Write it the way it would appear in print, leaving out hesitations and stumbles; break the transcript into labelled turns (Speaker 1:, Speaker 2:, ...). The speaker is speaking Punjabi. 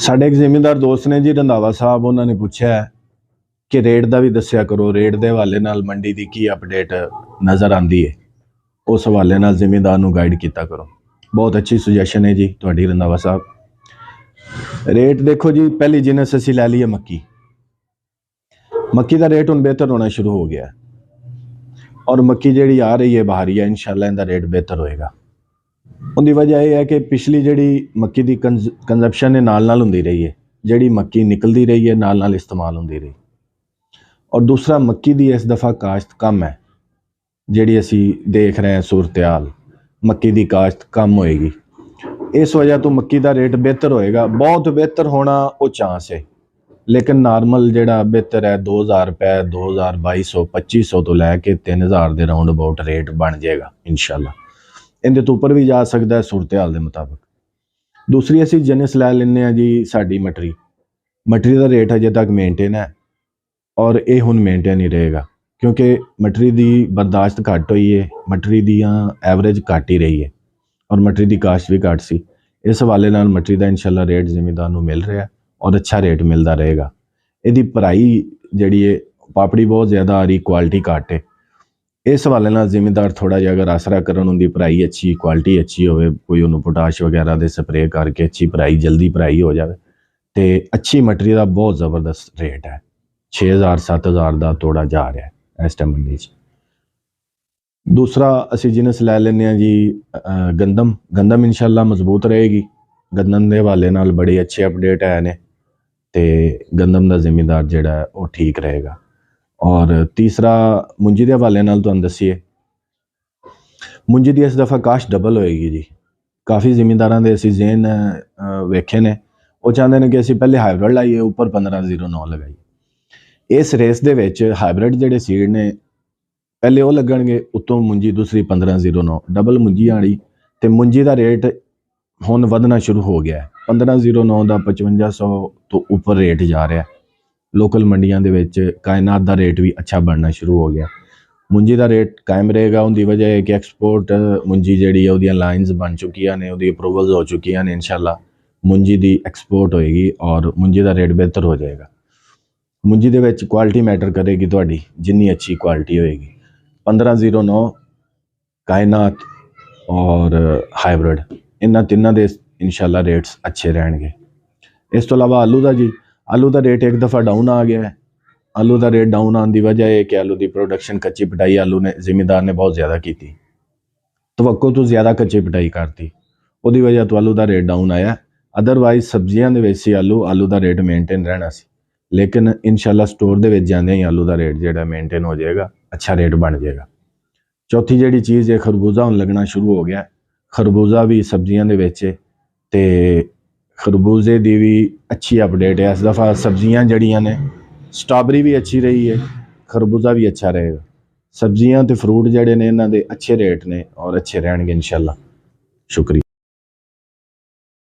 Speaker 1: ਸਾਡੇ ਇੱਕ ਜ਼ਿਮੀਂਦਾਰ ਦੋਸਤ ਨੇ ਜੀ ਰੰਧਾਵਾ ਸਾਹਿਬ, ਉਹਨਾਂ ਨੇ ਪੁੱਛਿਆ ਕਿ ਰੇਟ ਦਾ ਵੀ ਦੱਸਿਆ ਕਰੋ, ਰੇਟ ਦੇ ਹਵਾਲੇ ਨਾਲ ਮੰਡੀ ਦੀ ਕੀ ਅਪਡੇਟ ਨਜ਼ਰ ਆਉਂਦੀ ਹੈ, ਉਸ ਹਵਾਲੇ ਨਾਲ ਜ਼ਿਮੀਂਦਾਰ ਨੂੰ ਗਾਈਡ ਕੀਤਾ ਕਰੋ। ਬਹੁਤ ਅੱਛੀ ਸੁਜੈਸ਼ਨ ਹੈ ਜੀ ਤੁਹਾਡੀ ਰੰਧਾਵਾ ਸਾਹਿਬ। ਰੇਟ ਦੇਖੋ ਜੀ, ਪਹਿਲੀ ਜਿਨਸ ਅਸੀਂ ਲੈ ਲਈਏ ਮੱਕੀ ਦਾ ਰੇਟ ਹੁਣ ਬਿਹਤਰ ਹੋਣਾ ਸ਼ੁਰੂ ਹੋ ਗਿਆ ਔਰ ਮੱਕੀ ਜਿਹੜੀ ਆ ਰਹੀ ਹੈ ਬਾਹਰੀ ਹੈ, ਇਨਸ਼ਾਅੱਲਾ ਇਹਦਾ ਰੇਟ ਬਿਹਤਰ ਹੋਏਗਾ। ਉਹਦੀ ਵਜ੍ਹਾ ਇਹ ਹੈ ਕਿ ਪਿਛਲੀ ਜਿਹੜੀ ਮੱਕੀ ਦੀ ਕੰਜ਼ੰਪਸ਼ਨ ਹੈ ਨਾਲ ਹੁੰਦੀ ਰਹੀ ਹੈ, ਜਿਹੜੀ ਮੱਕੀ ਨਿਕਲਦੀ ਰਹੀ ਹੈ ਨਾਲ ਇਸਤੇਮਾਲ ਹੁੰਦੀ ਰਹੀ। ਔਰ ਦੂਸਰਾ, ਮੱਕੀ ਦੀ ਇਸ ਦਫਾ ਕਾਸ਼ਤ ਕਮ ਹੈ, ਜਿਹੜੀ ਅਸੀਂ ਦੇਖ ਰਹੇ ਹਾਂ ਸੂਰਤ-ਏ-ਹਾਲ, ਮੱਕੀ ਦੀ ਕਾਸ਼ਤ ਕਮ ਹੋਏਗੀ। ਇਸ ਵਜ੍ਹਾ ਤੋਂ ਮੱਕੀ ਦਾ ਰੇਟ ਬਿਹਤਰ ਹੋਏਗਾ। ਬਹੁਤ ਬਿਹਤਰ ਹੋਣਾ ਉਹ ਚਾਂਸ ਹੈ, ਲੇਕਿਨ ਨਾਰਮਲ ਜਿਹੜਾ ਬਿਹਤਰ ਹੈ 2000 ਰੁਪਏ, 2000, 2200, 2500 ਤੋਂ ਲੈ ਕੇ 3000 ਦੇ ਰਾਉਂਡ ਅਬਾਊਟ ਰੇਟ ਬਣ ਜਾਏਗਾ ਇਨਸ਼ਾਅੱਲਾ। ਇਹਦੇ ਤੋਂ ਉੱਪਰ ਵੀ ਜਾ ਸਕਦਾ ਹੈ ਸੂਰਤ-ਏ-ਹਾਲ ਦੇ ਮੁਤਾਬਕ। ਦੂਸਰੀ ਅਸੀਂ ਜਿਨਸ ਲੈ ਲੈਂਦੇ ਹਾਂ ਜੀ, ਸਾਡੀ ਮਟਰੀ ਦਾ ਰੇਟ ਅਜੇ ਤੱਕ ਮੇਨਟੇਨ ਹੈ ਔਰ ਇਹ ਹੁਣ ਮੇਨਟੇਨ ਹੀ ਰਹੇਗਾ, ਕਿਉਂਕਿ ਮਟਰੀ ਦੀ ਬਰਦਾਸ਼ਤ ਘੱਟ ਹੋਈ ਹੈ, ਮਟਰੀ ਦੀਆਂ ਐਵਰੇਜ ਘੱਟ ਹੀ ਰਹੀ ਹੈ ਔਰ ਮਟਰੀ ਦੀ ਕਾਸ਼ਤ ਵੀ ਘੱਟ ਸੀ। ਇਸ ਹਵਾਲੇ ਨਾਲ ਮਟਰੀ ਦਾ ਇਨਸ਼ਾਅੱਲਾ ਰੇਟ ਜ਼ਿਮੀਂਦਾਰ ਨੂੰ ਮਿਲ ਰਿਹਾ ਔਰ ਅੱਛਾ ਰੇਟ ਮਿਲਦਾ ਰਹੇਗਾ। ਇਹਦੀ ਭਰਾਈ ਜਿਹੜੀ ਹੈ, ਪਾਪੜੀ ਬਹੁਤ ਜ਼ਿਆਦਾ ਆ ਰਹੀ, ਕੁਆਲਿਟੀ ਘੱਟ ਹੈ। ਇਸ ਹਵਾਲੇ ਨਾਲ ਜ਼ਿਮੀਂਦਾਰ ਥੋੜ੍ਹਾ ਜਿਹਾ ਅਗਰ ਆਸਰਾ ਕਰਨ, ਉਹਦੀ ਭਰਾਈ ਅੱਛੀ, ਕੁਆਲਿਟੀ ਅੱਛੀ ਹੋਵੇ, ਕੋਈ ਉਹਨੂੰ ਪੋਟਾਸ਼ ਵਗੈਰਾ ਦੇ ਸਪਰੇਅ ਕਰਕੇ ਅੱਛੀ ਭਰਾਈ, ਜਲਦੀ ਭਰਾਈ ਹੋ ਜਾਵੇ, ਤੇ ਅੱਛੀ ਮਟਰੀ ਦਾ ਬਹੁਤ ਜ਼ਬਰਦਸਤ ਰੇਟ ਹੈ। 6000 7000 ਦਾ ਤੋੜਾ ਜਾ ਰਿਹਾ ਹੈ ਇਸ ਟਾਈਮ ਮੰਡੀ 'ਚ। ਦੂਸਰਾ ਅਸੀਂ ਜਿਨਸ ਲੈ ਲੈਂਦੇ ਹਾਂ ਜੀ ਗੰਦਮ ਇਨਸ਼ਾਅੱਲਾ ਮਜ਼ਬੂਤ ਰਹੇਗੀ। ਗੰਦਮ ਦੇ ਹਵਾਲੇ ਨਾਲ ਬੜੇ ਅੱਛੇ ਅਪਡੇਟ ਆਏ ਨੇ ਤੇ ਗੰਦਮ ਦਾ ਜ਼ਿਮੀਂਦਾਰ ਜਿਹੜਾ ਹੈ ਉਹ ਠੀਕ ਰਹੇਗਾ। ਔਰ ਤੀਸਰਾ, ਮੁੰਜੀ ਦੇ ਹਵਾਲੇ ਨਾਲ ਤੁਹਾਨੂੰ ਦੱਸੀਏ, ਮੁੰਜੀ ਦੀ ਇਸ ਦਫਾ ਕਾਸ਼ਤ ਡਬਲ ਹੋਏਗੀ ਜੀ। ਕਾਫੀ ਜ਼ਿਮੀਂਦਾਰਾਂ ਦੇ ਅਸੀਂ ਜ਼ੇਨ ਵੇਖੇ ਨੇ, ਉਹ ਚਾਹੁੰਦੇ ਨੇ ਕਿ ਅਸੀਂ ਪਹਿਲੇ ਹਾਈਬ੍ਰਿਡ ਲਾਈਏ, ਉੱਪਰ 1509 ਲਗਾਈਏ। ਇਸ ਰੇਸ ਦੇ ਵਿੱਚ ਹਾਈਬ੍ਰਿਡ ਜਿਹੜੇ ਸੀਡ ਨੇ ਪਹਿਲੇ ਉਹ ਲੱਗਣਗੇ, ਉੱਤੋਂ ਮੁੰਜੀ ਦੂਸਰੀ 1509 ਡਬਲ ਮੁੰਜੀ ਆਣੀ, ਤੇ ਮੁੰਜੀ ਦਾ ਰੇਟ ਹੁਣ ਵਧਣਾ ਸ਼ੁਰੂ ਹੋ ਗਿਆ। 1509 ਦਾ 5500 ਤੋਂ ਉੱਪਰ ਰੇਟ ਜਾ ਰਿਹਾ। ਲੋਕਲ ਮੰਡੀਆਂ ਦੇ ਵਿੱਚ ਕਾਇਨਾਤ ਦਾ ਰੇਟ ਵੀ ਅੱਛਾ ਬਣਨਾ ਸ਼ੁਰੂ ਹੋ ਗਿਆ। ਮੁੰਜੀ ਦਾ ਰੇਟ ਕਾਇਮ ਰਹੇਗਾ। ਉਹਦੀ ਵਜ੍ਹਾ ਹੈ ਕਿ ਐਕਸਪੋਰਟ ਮੁੰਜੀ ਜਿਹੜੀ ਹੈ ਉਹਦੀਆਂ ਲਾਈਨਸ ਬਣ ਚੁੱਕੀਆਂ ਨੇ, ਉਹਦੀ ਅਪਰੂਵਲਸ ਹੋ ਚੁੱਕੀਆਂ ਨੇ। ਇਨਸ਼ਾਅੱਲਾ ਮੁੰਜੀ ਦੀ ਐਕਸਪੋਰਟ ਹੋਏਗੀ ਔਰ ਮੁੰਜੀ ਦਾ ਰੇਟ ਬਿਹਤਰ ਹੋ ਜਾਏਗਾ। ਮੁੰਜੀ ਦੇ ਵਿੱਚ ਕੁਆਲਿਟੀ ਮੈਟਰ ਕਰੇਗੀ, ਤੁਹਾਡੀ ਜਿੰਨੀ ਅੱਛੀ ਕੁਆਲਿਟੀ ਹੋਏਗੀ। 1509, ਕਾਇਨਾਤ ਔਰ ਹਾਈਬ੍ਰਿਡ, ਇਹਨਾਂ ਤਿੰਨਾਂ ਦੇ ਇਨਸ਼ਾਅੱਲਾ ਰੇਟਸ ਅੱਛੇ ਰਹਿਣਗੇ। ਇਸ ਤੋਂ ਇਲਾਵਾ ਆਲੂ ਦਾ ਰੇਟ ਇੱਕ ਦਫਾ ਡਾਊਨ ਆ ਗਿਆ ਹੈ। ਆਲੂ ਦਾ ਰੇਟ ਡਾਊਨ ਆਉਣ ਦੀ ਵਜ੍ਹਾ ਹੈ ਕਿ ਆਲੂ ਦੀ ਪ੍ਰੋਡਕਸ਼ਨ, ਕੱਚੀ ਪਟਾਈ ਆਲੂ ਨੇ ਜ਼ਿਮੀਂਦਾਰ ਨੇ ਬਹੁਤ ਜ਼ਿਆਦਾ ਕੀਤੀ, ਤਵੱਕੋ ਤੋਂ ਜ਼ਿਆਦਾ ਕੱਚੀ ਪਟਾਈ ਕਰਤੀ, ਉਹਦੀ ਵਜ੍ਹਾ ਤੋਂ ਆਲੂ ਦਾ ਰੇਟ ਡਾਊਨ ਆਇਆ। ਅਦਰਵਾਈਜ਼ ਸਬਜ਼ੀਆਂ ਦੇ ਵਿੱਚ ਸੀ ਆਲੂ ਦਾ ਰੇਟ ਮੇਨਟੇਨ ਰਹਿਣਾ ਸੀ, ਲੇਕਿਨ ਇਨਸ਼ਾਅੱਲਾ ਸਟੋਰ ਦੇ ਵਿੱਚ ਜਾਂਦੇ ਹੀ ਆਲੂ ਦਾ ਰੇਟ ਜਿਹੜਾ ਮੇਨਟੇਨ ਹੋ ਜਾਏਗਾ, ਅੱਛਾ ਰੇਟ ਬਣ ਜਾਏਗਾ। ਚੌਥੀ ਜਿਹੜੀ ਚੀਜ਼ ਹੈ, ਖਰਬੂਜ਼ਾ ਹੁਣ ਲੱਗਣਾ ਸ਼ੁਰੂ ਹੋ ਗਿਆ। ਖਰਬੂਜ਼ਾ ਵੀ ਸਬਜ਼ੀਆਂ ਦੇ ਵਿੱਚ ਤੇ ਖਰਬੂਜ਼ੇ ਦੀ ਵੀ ਅੱਛੀ ਅਪਡੇਟ ਹੈ ਇਸ ਦਫਾ। ਸਬਜ਼ੀਆਂ ਜਿਹੜੀਆਂ ਨੇ, ਸਟ੍ਰਾਬੇਰੀ ਵੀ ਅੱਛੀ ਰਹੀ ਹੈ, ਖਰਬੂਜ਼ਾ ਵੀ ਅੱਛਾ ਰਹੇਗਾ। ਸਬਜ਼ੀਆਂ ਤੇ ਫਰੂਟ ਜਿਹੜੇ ਨੇ ਇਹਨਾਂ ਦੇ ਅੱਛੇ ਰੇਟ ਨੇ ਔਰ ਅੱਛੇ ਰਹਿਣਗੇ ਇਨਸ਼ਾਅੱਲਾ। ਸ਼ੁਕਰੀਆ।